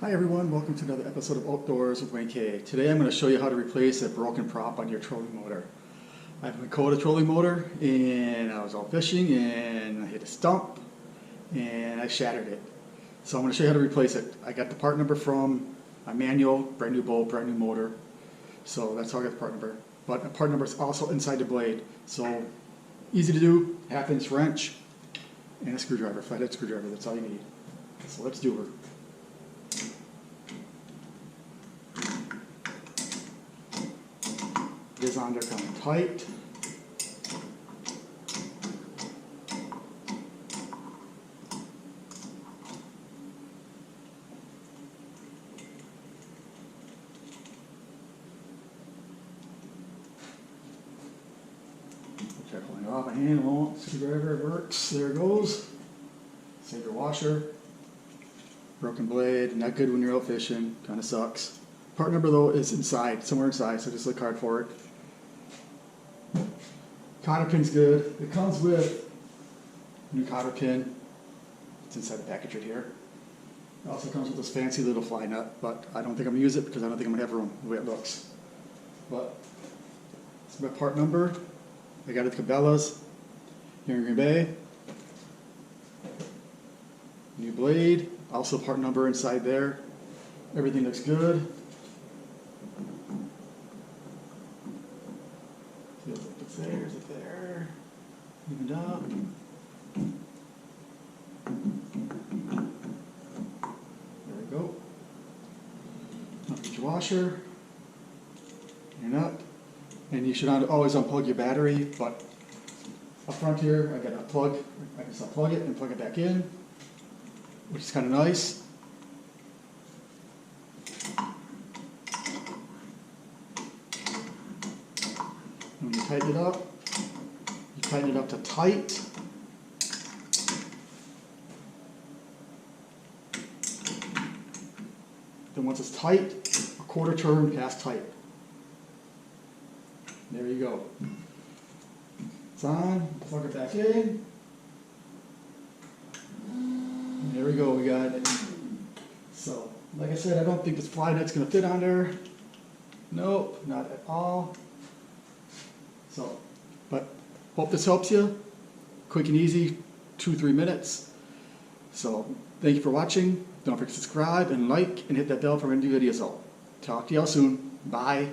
Hi everyone, welcome to another episode of Outdoors with Minn Kota. Today I'm going to show you how to replace a broken prop on your trolling motor. I have a Minn Kota trolling motor and I was out fishing and I hit a stump and I shattered it. So I'm going to show you how to replace it. I got the part number from my manual, brand new bolt, brand new motor. So that's how I got the part number. But the part number is also inside the blade. So easy to do, 1/2 inch wrench and a screwdriver, flathead screwdriver, that's all you need. So let's do it. It is on there coming tight. Try pulling it off my hand, it won't. Screwdriver, it works. There it goes. Save your washer. Broken blade, not good when you're out fishing, kind of sucks. Part number though is inside, somewhere inside, so just look hard for it. Cotter pin's good. It comes with a new cotter pin. It's inside the package right here. It also comes with this fancy little fly nut, but I don't think I'm going to use it because I don't think I'm going to have room the way it looks. But it's my part number. I got it at Cabela's here in Green Bay. New blade, also part number inside there. Everything looks good. Feels like it's there, is it there? Evened up. There we go. Now put your washer, your nut, and you should always unplug your battery, but up front here I got a plug. I can just unplug it and plug it back in, which is kind of nice. When you tighten it up to tight. Then once it's tight, a 1/4 turn past tight. There you go. It's on, plug it back in. And there we go, we got it. So, like I said, I don't think this fly net's going to fit on there. Nope, not at all. So, but hope this helps you. Quick and easy, 2-3 minutes. So, thank you for watching. Don't forget to subscribe and like and hit that bell for any new videos. So, talk to y'all soon. Bye.